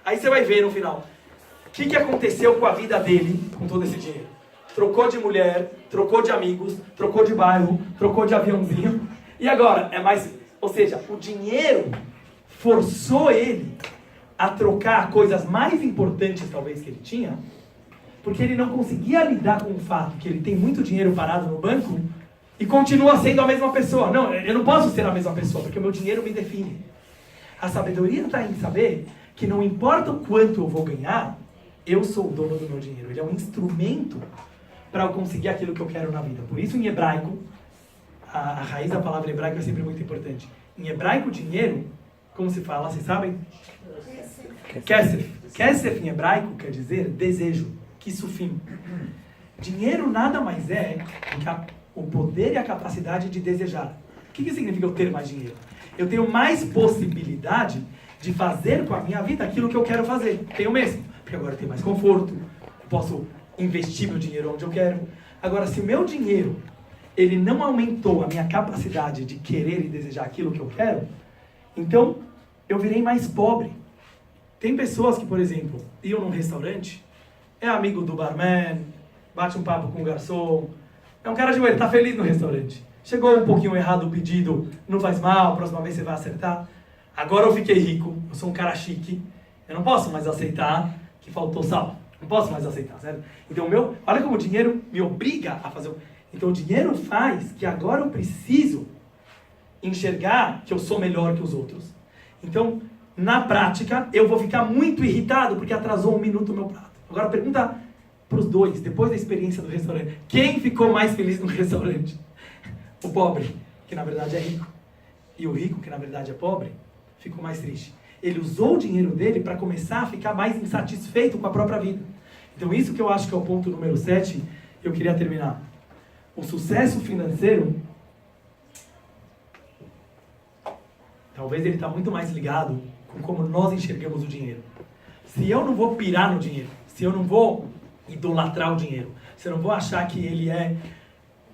Aí você vai ver no final, o que aconteceu com a vida dele com todo esse dinheiro. Trocou de mulher, trocou de amigos, trocou de bairro, trocou de aviãozinho. E agora, ou seja, o dinheiro forçou ele a trocar coisas mais importantes, talvez, que ele tinha, porque ele não conseguia lidar com o fato que ele tem muito dinheiro parado no banco e continua sendo a mesma pessoa. Não, eu não posso ser a mesma pessoa, porque o meu dinheiro me define. A sabedoria está em saber que não importa o quanto eu vou ganhar, eu sou o dono do meu dinheiro. Ele é um instrumento para eu conseguir aquilo que eu quero na vida. Por isso, em hebraico, a raiz da palavra hebraica é sempre muito importante. Em hebraico, dinheiro, como se fala, vocês sabem? Kesef. Kesef em hebraico quer dizer desejo, kisufim. Dinheiro nada mais é do que o poder e a capacidade de desejar. O que significa eu ter mais dinheiro? Eu tenho mais possibilidade de fazer com a minha vida aquilo que eu quero fazer. Tenho mesmo, porque agora eu tenho mais conforto, posso investir meu dinheiro onde eu quero. Agora, se o meu dinheiro ele não aumentou a minha capacidade de querer e desejar aquilo que eu quero, então eu virei mais pobre. Tem pessoas que, por exemplo, iam num restaurante, é amigo do barman, bate um papo com o garçom, é um cara de ele tá feliz no restaurante. Chegou um pouquinho errado o pedido, não faz mal, a próxima vez você vai acertar. Agora eu fiquei rico, eu sou um cara chique, eu não posso mais aceitar que faltou sal. Não posso mais aceitar, certo? Então, olha como o dinheiro me obriga a fazer. Então, o dinheiro faz que agora eu preciso enxergar que eu sou melhor que os outros. Então, na prática, eu vou ficar muito irritado porque atrasou 1 minuto o meu prato. Agora, pergunta para os dois, depois da experiência do restaurante, quem ficou mais feliz no restaurante? O pobre, que na verdade é rico. E o rico, que na verdade é pobre, ficou mais triste. Ele usou o dinheiro dele para começar a ficar mais insatisfeito com a própria vida. Então isso que eu acho que é o ponto número 7, eu queria terminar. O sucesso financeiro, talvez ele está muito mais ligado com como nós enxergamos o dinheiro. Se eu não vou pirar no dinheiro, se eu não vou idolatrar o dinheiro, se eu não vou achar que ele é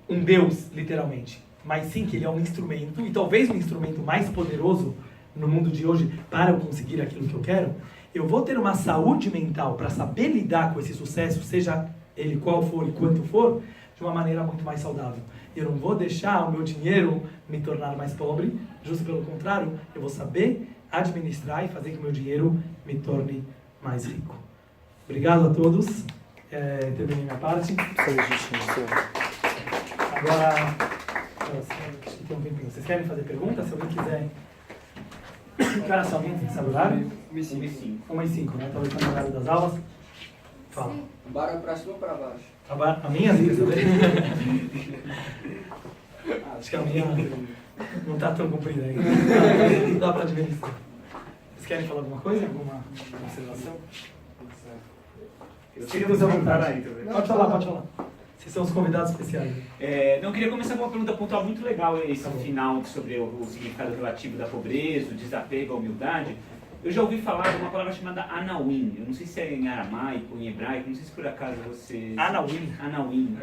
um Deus, literalmente, mas sim que ele é um instrumento, e talvez um instrumento mais poderoso no mundo de hoje para eu conseguir aquilo que eu quero, eu vou ter uma saúde mental para saber lidar com esse sucesso, seja ele qual for e quanto for, de uma maneira muito mais saudável. Eu não vou deixar o meu dinheiro me tornar mais pobre, justo pelo contrário, eu vou saber administrar e fazer que o meu dinheiro me torne mais rico. Obrigado a todos. Terminei minha parte. Agora, tem um tempinho. Vocês querem fazer perguntas? Se alguém quiser. Que horas são? Alguém sabe o horário? 1h05. 1h05, né? Talvez no horário das aulas. Fala. Barra pra cima ou pra baixo? A minha vida, sabe? Acho que a minha não tá tão comprida ainda. Não dá pra administrar. Vocês querem falar alguma coisa? Alguma observação? Queridos à vontade. Pode falar. Vocês são os convidados especiais. Não, queria começar com uma pergunta pontual muito legal, esse final sobre o significado relativo da pobreza, o desapego, a humildade. Eu já ouvi falar de uma palavra chamada anawim. Eu não sei se é em aramaico, em hebraico, não sei se por acaso você... Anawim? Anawim.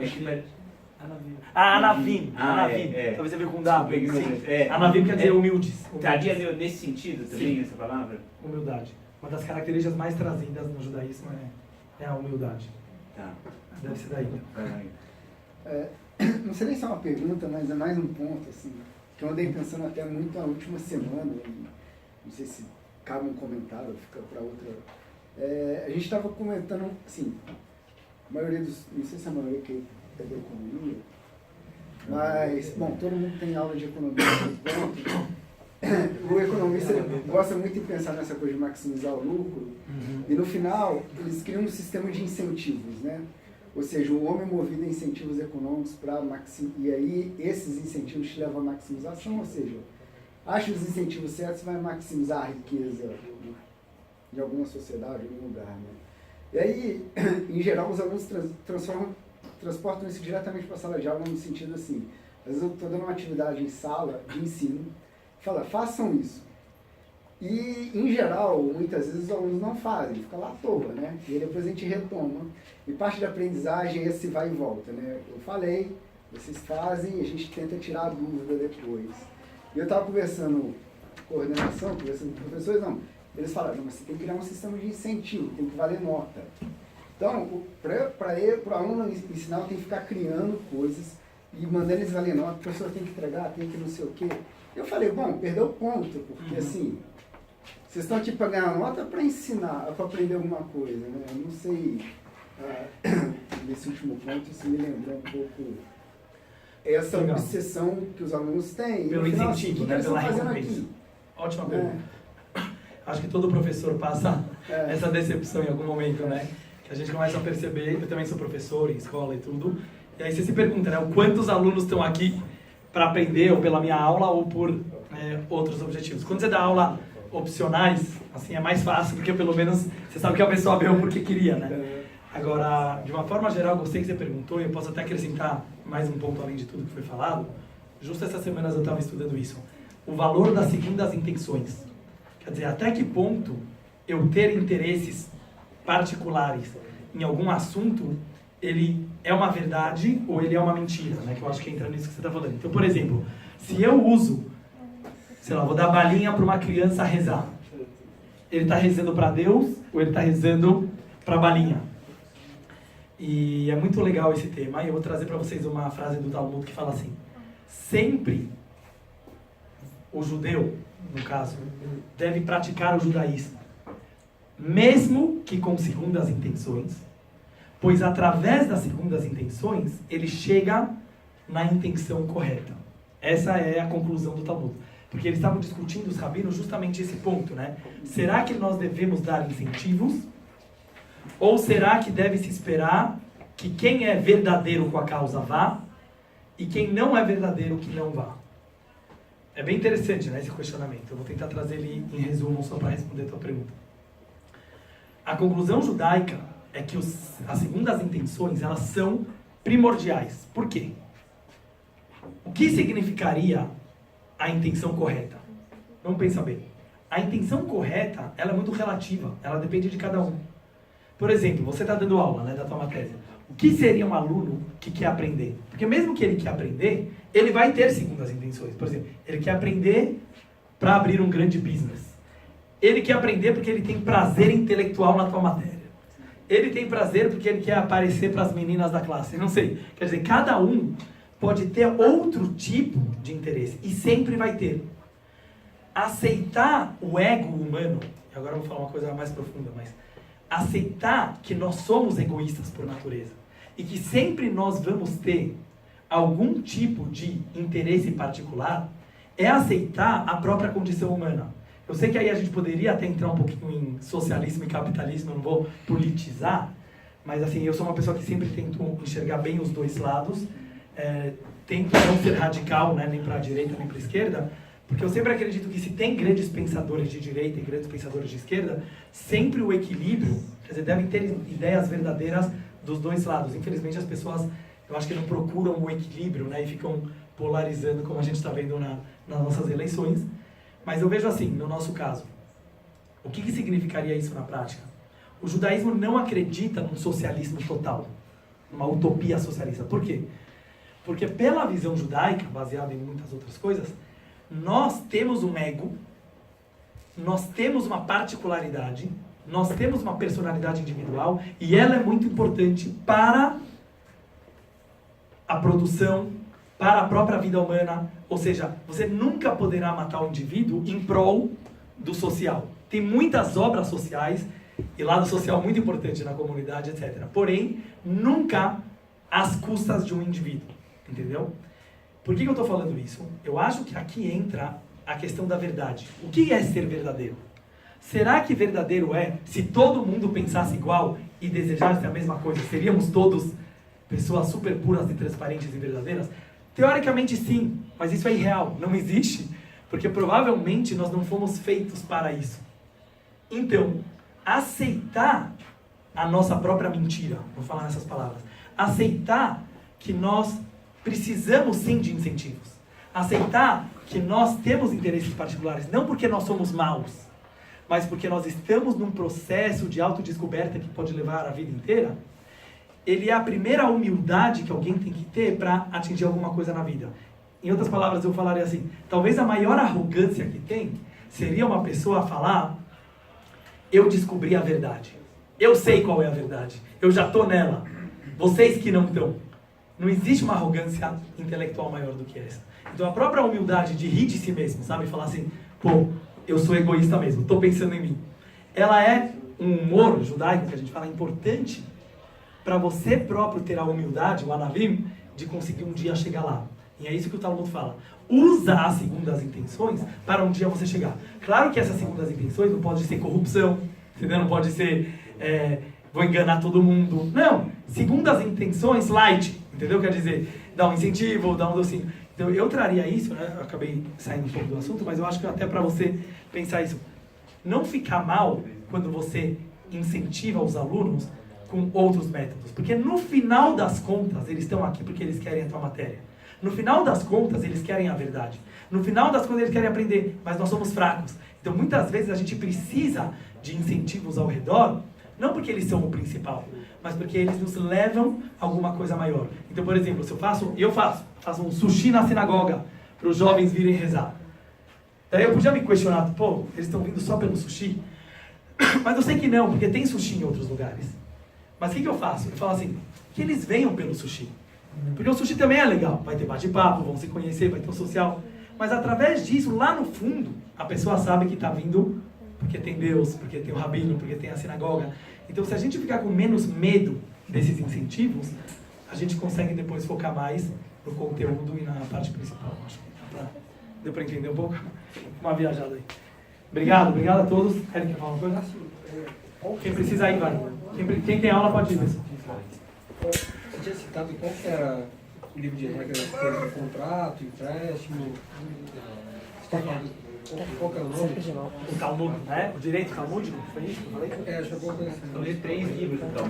Anavim. Talvez você veja com W. Anavim quer dizer humildes. Estaria nesse sentido também, essa palavra? Humildade. Uma das características mais trazidas no judaísmo é a humildade. Tá. Deve ser daí. Não sei nem se é uma pergunta, mas é mais um ponto, assim, que eu andei pensando até muito na última semana, e não sei se cabe um comentário ou fica para outra. A gente estava comentando, assim, a maioria dos, não sei se a maioria que é da economia, mas, bom, todo mundo tem aula de economia, o economista gosta muito de pensar nessa coisa de maximizar o lucro, e no final eles criam um sistema de incentivos, né? Ou seja, o homem é movido a incentivos econômicos para maximizar, e aí esses incentivos te levam à maximização, ou seja, acha os incentivos certos, vai maximizar a riqueza de alguma sociedade, de algum lugar, né? E aí, em geral, os alunos transportam isso diretamente para a sala de aula no sentido assim, às vezes eu estou dando uma atividade em sala de ensino, fala, façam isso. E, em geral, muitas vezes os alunos não fazem, fica lá à toa, né? E aí depois a gente retoma. E parte da aprendizagem é esse vai e volta, né? Eu falei, vocês fazem e a gente tenta tirar a dúvida depois. E eu estava conversando com coordenação, conversando com professores, não. Eles falaram, não, mas você tem que criar um sistema de incentivo, tem que valer nota. Então, para o aluno ensinar, tem que ficar criando coisas e mandando eles valer nota, o professor tem que entregar, tem que não sei o quê. Eu falei, bom, perdeu o ponto, porque assim, vocês estão aqui para ganhar nota para ensinar, para aprender alguma coisa, né? Eu não sei, nesse último ponto, isso me lembrou um pouco essa Legal. obsessão que os alunos têm. Pelo No final, incentivo, o que né? eles Pela estão fazendo recompensa. aqui? Ótima pergunta. Acho que todo professor passa essa decepção em algum momento, né? Que a gente começa a perceber, eu também sou professor em escola e tudo, e aí você se pergunta, né? Quantos alunos estão aqui para aprender, ou pela minha aula, ou por outros objetivos. Quando você dá aula opcionais, assim, é mais fácil, porque pelo menos você sabe que a pessoa veio porque queria, né? Agora, de uma forma geral, gostei que você perguntou, e eu posso até acrescentar mais um ponto além de tudo que foi falado. Justo essas semanas eu estava estudando isso. O valor das segundas intenções. Quer dizer, até que ponto eu ter interesses particulares em algum assunto, ele é uma verdade ou ele é uma mentira, né? Que eu acho que entra nisso que você está falando. Então, por exemplo, se eu uso, sei lá, vou dar balinha para uma criança rezar, ele está rezando para Deus ou ele está rezando para a balinha? E é muito legal esse tema, e eu vou trazer para vocês uma frase do Talmud que fala assim: sempre o judeu, no caso, deve praticar o judaísmo, mesmo que com segundas intenções, pois através das segundas intenções, ele chega na intenção correta. Essa é a conclusão do Talmud. Porque eles estavam discutindo, os rabinos, justamente esse ponto, né? Será que nós devemos dar incentivos? Ou será que deve se esperar que quem é verdadeiro com a causa vá e quem não é verdadeiro que não vá? É bem interessante, né, esse questionamento. Eu vou tentar trazer ele em resumo só para responder a tua pergunta. A conclusão judaica é que as segundas intenções, elas são primordiais. Por quê? O que significaria a intenção correta? Vamos pensar bem. A intenção correta, ela é muito relativa. Ela depende de cada um. Por exemplo, você está dando aula, né, da tua matéria. O que seria um aluno que quer aprender? Porque mesmo que ele quer aprender, ele vai ter segundas intenções. Por exemplo, ele quer aprender para abrir um grande business. Ele quer aprender porque ele tem prazer intelectual na tua matéria. Ele tem prazer porque ele quer aparecer para as meninas da classe. Não sei. Quer dizer, cada um pode ter outro tipo de interesse. E sempre vai ter. Aceitar o ego humano, e agora eu vou falar uma coisa mais profunda, mas aceitar que nós somos egoístas por natureza e que sempre nós vamos ter algum tipo de interesse particular é aceitar a própria condição humana. Eu sei que aí a gente poderia até entrar um pouquinho em socialismo e capitalismo, eu não vou politizar, mas assim, eu sou uma pessoa que sempre tento enxergar bem os dois lados, tento não ser radical, né, nem para a direita nem para a esquerda, porque eu sempre acredito que se tem grandes pensadores de direita e grandes pensadores de esquerda, sempre o equilíbrio, quer dizer, devem ter ideias verdadeiras dos dois lados. Infelizmente as pessoas, eu acho que não procuram o equilíbrio, né, e ficam polarizando, como a gente está vendo nas nossas eleições. Mas eu vejo assim, no nosso caso, o que significaria isso na prática? O judaísmo não acredita num socialismo total, numa utopia socialista. Por quê? Porque pela visão judaica, baseada em muitas outras coisas, nós temos um ego, nós temos uma particularidade, nós temos uma personalidade individual e ela é muito importante para a produção, para a própria vida humana. Ou seja, você nunca poderá matar o indivíduo em prol do social. Tem muitas obras sociais e lado social muito importante na comunidade, etc. Porém, nunca às custas de um indivíduo. Entendeu? Por que eu estou falando isso? Eu acho que aqui entra a questão da verdade. O que é ser verdadeiro? Será que verdadeiro é se todo mundo pensasse igual e desejasse a mesma coisa? Seríamos todos pessoas super puras e transparentes e verdadeiras? Teoricamente sim, mas isso é irreal, não existe, porque provavelmente nós não fomos feitos para isso. Então, aceitar a nossa própria mentira, vou falar nessas palavras, aceitar que nós precisamos sim de incentivos. Aceitar que nós temos interesses particulares, não porque nós somos maus, mas porque nós estamos num processo de autodescoberta que pode levar a vida inteira. Ele é a primeira humildade que alguém tem que ter para atingir alguma coisa na vida. Em outras palavras, eu falaria assim, talvez a maior arrogância que tem seria uma pessoa falar eu descobri a verdade. Eu sei qual é a verdade. Eu já estou nela. Vocês que não estão. Não existe uma arrogância intelectual maior do que essa. Então a própria humildade de rir de si mesmo, sabe? Falar assim, pô, eu sou egoísta mesmo, estou pensando em mim. Ela é um humor judaico, que a gente fala, importante para você próprio ter a humildade, o anavim, de conseguir um dia chegar lá. E é isso que o Talmud fala. Usa as segundas intenções para um dia você chegar. Claro que essas segundas intenções não pode ser corrupção, entendeu? Não pode ser, vou enganar todo mundo. Não, segundas intenções light, entendeu? Quer dizer, dar um incentivo, dar um docinho. Então eu traria isso, né? Eu acabei saindo um pouco do assunto, mas eu acho que até para você pensar isso. Não ficar mal quando você incentiva os alunos com outros métodos. Porque no final das contas, eles estão aqui porque eles querem a tua matéria. No final das contas, eles querem a verdade. No final das contas, eles querem aprender, mas nós somos fracos. Então, muitas vezes, a gente precisa de incentivos ao redor, não porque eles são o principal, mas porque eles nos levam a alguma coisa maior. Então, por exemplo, se eu faço um sushi na sinagoga, para os jovens virem rezar. Daí eu podia me questionar, pô, eles estão vindo só pelo sushi? Mas eu sei que não, porque tem sushi em outros lugares. Mas o que eu faço? Eu falo assim, que eles venham pelo sushi. Porque o sushi também é legal. Vai ter bate-papo, vão se conhecer, vai ter um social. Mas através disso, lá no fundo, a pessoa sabe que está vindo porque tem Deus, porque tem o rabino, porque tem a sinagoga. Então, se a gente ficar com menos medo desses incentivos, a gente consegue depois focar mais no conteúdo e na parte principal. Acho que deu para entender um pouco? Uma viajada aí. Obrigado a todos. Querem que eu fale uma coisa? Quem precisa ir, vai. Quem tem aula pode ir, pessoal. Você tinha citado qual que era o livro de regras do contrato, empréstimo. Você está falando qual que era o nome? O Talmud, né? O direito talmúdico, foi isso que eu falei? Acho que alguma coisa assim. São de 3 livros, então.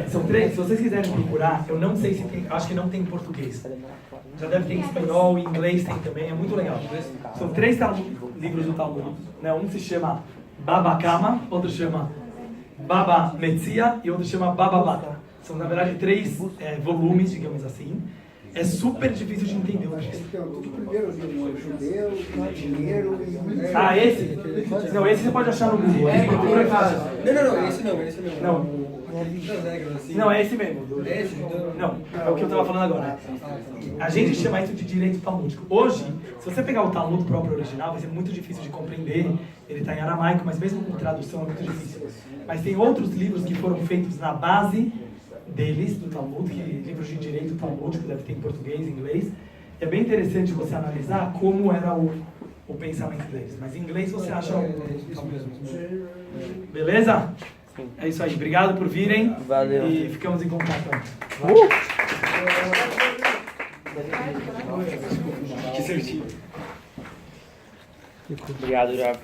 São 3. Se vocês quiserem procurar, eu não sei se tem, acho que não tem em português. Já deve ter em espanhol, em inglês tem também, é muito legal. São 3 livros do Talmud, né? Um se chama Baba Kama, outro se chama Baba Metzia e outro se chama Baba Batra. São, na verdade, 3 volumes, digamos assim. É super difícil de entender o resto. Então, tudo primeiro livro, judeu, dinheiro e... Ah, esse? Não, esse você pode achar no Google. Esse procura e fala. Não, esse não. Não. Das regras assim. Não, é esse mesmo. Esse? Não, é o que eu estava falando agora. A gente chama isso de direito talmúdico. Hoje, se você pegar o Talmud próprio original, vai ser muito difícil de compreender. Ele está em aramaico, mas mesmo com tradução é muito difícil. Mas tem outros livros que foram feitos na base deles, do Talmud, que livros de direito talmúdico, deve ter em português, em inglês. E é bem interessante você analisar como era o pensamento deles. Mas em inglês você acha Isso mesmo. Beleza? É isso aí. Obrigado por virem. Valeu. E ficamos em contato. Que certinho. Obrigado, Jaco.